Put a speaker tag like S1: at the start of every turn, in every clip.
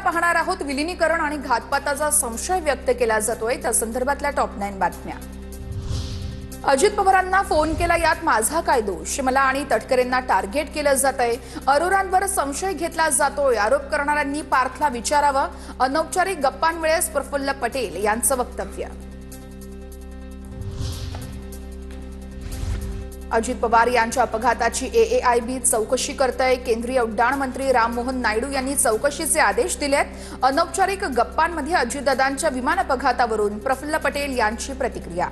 S1: आता पाहणार आहोत विलीनीकरण आणि घातपाताचा संशय व्यक्त केला जातोय त्या संदर्भातल्या टॉप 9 बातम्या। अजित पवारांना फोन केला, यात माझा काय दोष? मला आणि तटकरेंना टार्गेट केलं जातंय। अरोरांवर संशय घेतला जातोय। आरोप करणाऱ्यांनी पार्थला विचारावं। अनौपचारिक गप्पांवेळेस प्रफुल्ल पटेल यांचं वक्तव्य। अजित पवार यांच्या अपघाताची एएआयबी चौकशी करतंय। केंद्रीय उड्डाण मंत्री राममोहन नायडू यांनी चौकशीचे आदेश दिलेत। अनौपचारिक गप्पांमध्ये अजितदादांच्या विमान अपघातावरून प्रफुल्ल पटेल यांची प्रतिक्रिया।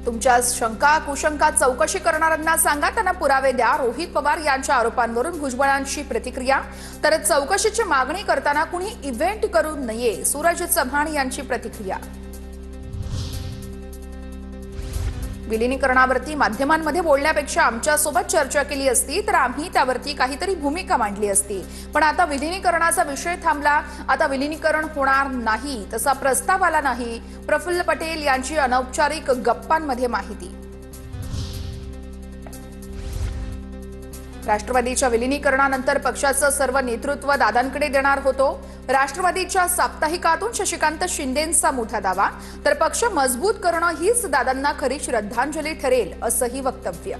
S1: तुमच्या शंका कुशंका चौकशी करणाऱ्यांना सांगा, त्यांना पुरावे द्या। रोहित पवार यांच्या आरोपांवरून भुजबळांची प्रतिक्रिया। तर चौकशीची मागणी करताना कुणी इव्हेंट करू नये, सूरज चव्हाण यांची प्रतिक्रिया। विलीनीकरणावरती माध्यमांमध्ये बोलण्यापेक्षा आमच्यासोबत चर्चा केली असती तर आम्ही त्यावरती काहीतरी भूमिका मांडली असती, पण आता विलीनीकरणाचा विषय थांबला। आता विलीनीकरण होणार नाही, तसा प्रस्ताव आला नाही। प्रफुल्ल पटेल यांची अनौपचारिक गप्पांमध्ये माहिती। राष्ट्रवादीच्या विलीनीकरणानंतर पक्षाचं सर्व नेतृत्व दादांकडे देणार होतो। राष्ट्रवादीच्या साप्ताहिकातून शशिकांत शिंदेंचा मोठा दावा। तर पक्ष मजबूत करणं हीच दादांना खरी श्रद्धांजली ठरेल, असंही वक्तव्य।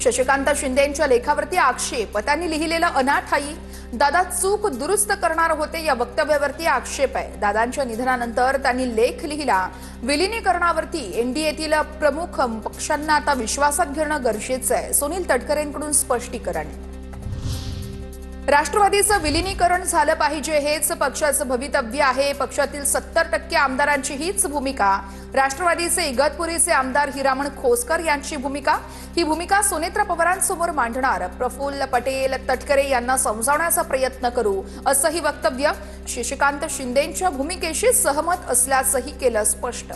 S1: शशिकांत शिंदेंच्या लेखावरती आक्षेप। त्यांनी लिहिलेलं अनाठायी। दादा चूक दुरुस्त करणार होते, या वक्तव्यावरती आक्षेप आहे। दादांच्या निधनानंतर त्यांनी लेख लिहिला। विलीनीकरणावरती एनडीएतील प्रमुख पक्षांना आता विश्वासात घेणं गरजेचं आहे। सुनील तटकरेंकडून स्पष्टीकरण। राष्ट्रवादीचं विलीनीकरण झालं पाहिजे, हेच पक्षाचं भवितव्य आहे। पक्षातील 70% आमदारांची हीच भूमिका। राष्ट्रवादीचे इगतपुरीचे आमदार हिरामण खोसकर यांची भूमिका। ही भूमिका सुनेत्रा पवारांसमोर मांडणार। प्रफुल्ल पटेल तटकरे यांना समजावण्याचा प्रयत्न करू, असंही वक्तव्य। शशिकांत शिंदेंच्या भूमिकेशी सहमत असल्याचंही केलं स्पष्ट।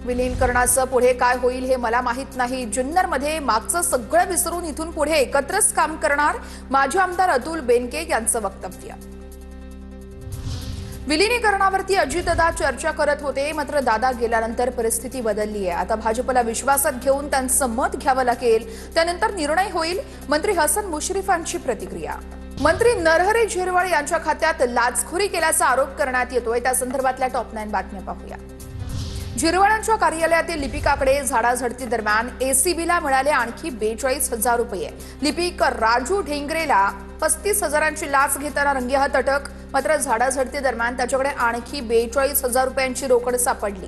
S1: विलीनीकरणाचं पुढे काय होईल हे मला माहित नाही। जुन्नरमध्ये मागचं सगळं विसरून इथून पुढे एकत्रच काम करणार, माजी आमदार अतुल बेनके यांचं वक्तव्य। विलीनीकरणावरती अजितदादा चर्चा करत होते, मात्र दादा गेल्यानंतर परिस्थिती बदलली आहे। आता भाजपला विश्वासात घेऊन त्यांचं मत घ्यावं लागेल, त्यानंतर निर्णय होईल। मंत्री हसन मुश्रीफांची प्रतिक्रिया। मंत्री नरहरी झिरवळ यांच्या खात्यात लाचखोरी केल्याचा आरोप करण्यात येतोय, त्या संदर्भातल्या टॉप 9 बातम्या पाहूया। झिरवळांच्या कार्यालयातील लिपिकाकडे झाडाझडती दरम्यान एसीबीला मिळाले आणखी 42,000 रुपये। लिपिक राजू ढेंगरेला 35,000ची लाच घेताना रंगेहात अटक। मात्र झाडाझडती दरम्यान त्याच्याकडे आणखी 42,000 रुपयांची रोकड सापडली।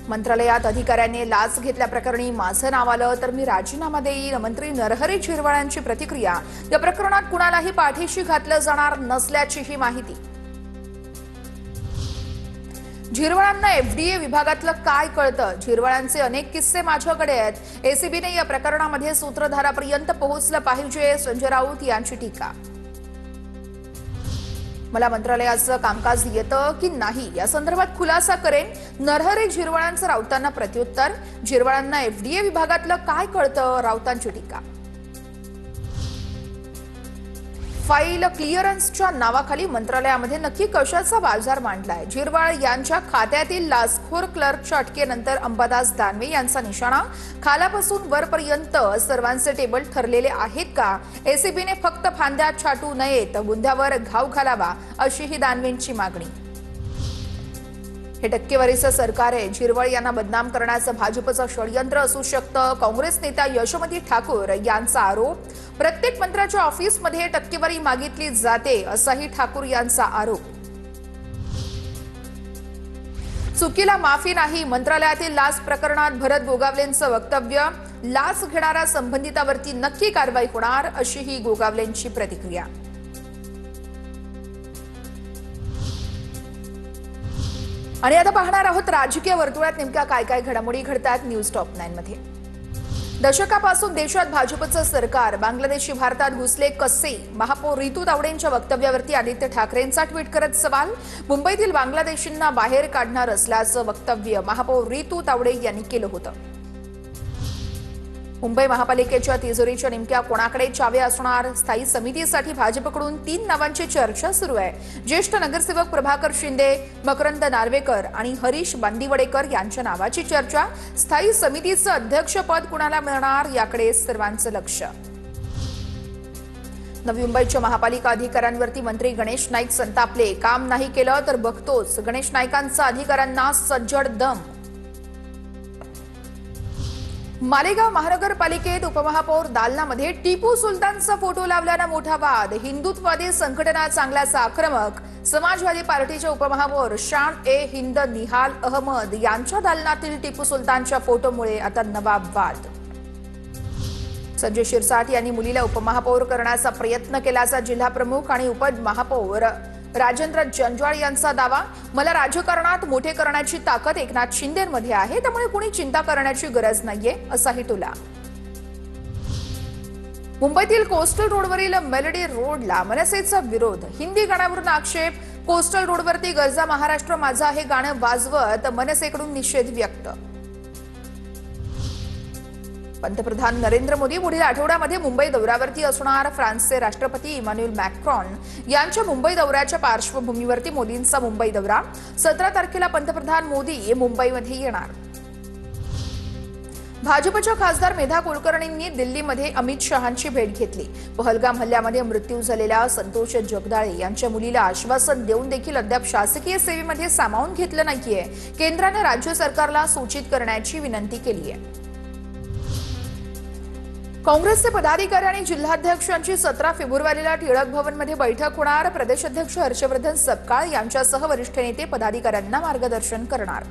S1: मंत्रालयात अधिकाऱ्यांनी लाच घेतल्याप्रकरणी माझं नाव आलं तर मी राजीनामा देईन, मंत्री नरहरी झिरवळांची प्रतिक्रिया। या प्रकरणात कुणालाही पाठीशी घातलं जाणार नसल्याचीही माहिती। झिरवळांना एफडीए विभागातलं काय कळतं? झिरवळांचे अनेक किस्से माझ्याकडे आहेत। एसीबीने या प्रकरणामध्ये सूत्रधारापर्यंत पोहोचलं पाहिजे, संजय राऊत यांची टीका। मला मंत्रालयाचं कामकाज येतं की नाही या संदर्भात खुलासा करेन, नरहरी झिरवळांचं राऊतांना प्रत्युत्तर। झिरवळांना एफडीए विभागातलं काय कळतं? राऊतांची टीका। फाईल क्लिअरन्सच्या नावाखाली मंत्रालयामध्ये नक्की कशाचा बाजार मांडलाय? झिरवळ यांच्या खात्यातील लाचखोर क्लर्कच्या अटकेनंतर अंबादास दानवे यांचा निशाणा। खालापासून वरपर्यंत सर्वांचे टेबल ठरलेले आहेत का? एसीबीने फक्त फांद्या छाटू नयेत, बुंध्यावर घाव घालावा, अशी ही दानवेंची मागणी। हे टक्केवारीचं सरकार आहे, झिरवळ यांना बदनाम करण्याचं भाजपचं षडयंत्र असू शकतं, काँग्रेस नेत्या यशोमती ठाकूर यांचा आरोप। प्रत्येक मंत्र्याच्या ऑफिसमध्ये टक्केवारी मागितली जाते, असाही ठाकूर यांचा आरोप। चुकीला माफी नाही, मंत्रालयातील लाच प्रकरणात भरत गोगावलेंचं वक्तव्य। लाच घेणाऱ्या संबंधितावरती नक्की कारवाई होणार, अशी ही गोगावलेंची प्रतिक्रिया। आणि आता पाहणार आहोत राजकीय वर्तुळात नेमक्या काय काय घडामोडी घडतात न्यूज टॉप 9 मध्ये। दशकापासून देशात भाजपचं सरकार बांगलादेशी भारतात घुसले कसे? महापौर रितू तावडेंच्या वक्तव्यावरती आदित्य ठाकरेंचा ट्विट करत सवाल। मुंबईतील बांगलादेशींना बाहेर काढणार असल्याचं वक्तव्य महापौर रितू तावडे यांनी केलं होतं। मुंबई महापालिकेच्या तिजोरीच्या नेमक्या कोणाकडे चावे असणार? स्थायी समितीसाठी भाजपकडून 3 नावांची चर्चा सुरू आहे. ज्येष्ठ नगरसेवक प्रभाकर शिंदे, मकरंद नार्वेकर आणि हरीश बांदिवडेकर यांच्या नावाची चर्चा. स्थायी समितीचं अध्यक्षपद कुणाला मिळणार याकडे सर्वांचं लक्ष. नवी मुंबईच्या महापालिका अधिकाऱ्यांवरती मंत्री गणेश नाईक संतापले. काम नाही केलं तर बघतोच, गणेश नाईकांचा अधिकाऱ्यांना सज्जड दम. मालेगाव महानगरपालिकेत उपमहापौर दालनामध्ये टिपू सुलतानचा फोटो लावल्यानं मोठा वाद. हिंदुत्ववादी संघटना चांगल्याच आक्रमक. समाजवादी पार्टीचे उपमहापौर शान ए हिंद निहाल अहमद यांच्या दालनातील टिपू सुलतानच्या फोटोमुळे आता नवा वाद. संजय शिरसाट यांनी मुलीला उपमहापौर करण्याचा प्रयत्न केल्याचा जिल्हा प्रमुख आणि उपमहापौर राजेंद्र जंजाळ यांचा दावा. मला राजकारणात मोठे करण्याची ताकद एकनाथ शिंदेंमध्ये आहे, त्यामुळे कुणी चिंता करण्याची गरज नाहीये, असाही टोला. मुंबईतील कोस्टल रोडवरील मेलडी रोडला मनसेचा विरोध. हिंदी गाण्यावरून आक्षेप. कोस्टल रोडवरती गरजा महाराष्ट्र माझा हे गाणं वाजवत मनसेकडून निषेध व्यक्त. पंतप्रधान नरेंद्र मोदी पुढील आठवड्यामध्ये मुंबई दौऱ्यावरती असणार. फ्रान्सचे राष्ट्रपती इमॅन्युएल मॅक्रॉन यांच्या मुंबई दौऱ्याच्या पार्श्वभूमीवरती मोदींचा मुंबई दौरा. 17 तारखेला पंतप्रधान मोदी मुंबईमध्ये येणार. भाजपच्या खासदार मेधा कुलकर्णींनी दिल्लीमध्ये अमित शहांची भेट घेतली. पहलगाम हल्ल्यामध्ये मृत्यू झालेल्या संतोष जगदाळे यांच्या मुलीला आश्वासन देऊन देखील अद्याप शासकीय सेवेमध्ये सामावून घेतलं नाहीये. केंद्राने राज्य सरकारला सूचित करण्याची विनंती केली आहे. काँग्रेसचे पदाधिकारी आणि जिल्हाध्यक्षांची 17 फेब्रुवारीला टिळक भवनमध्ये बैठक होणार. प्रदेशाध्यक्ष हर्षवर्धन सपकाळ यांच्यासह वरिष्ठ नेते पदाधिकाऱ्यांना मार्गदर्शन करणार.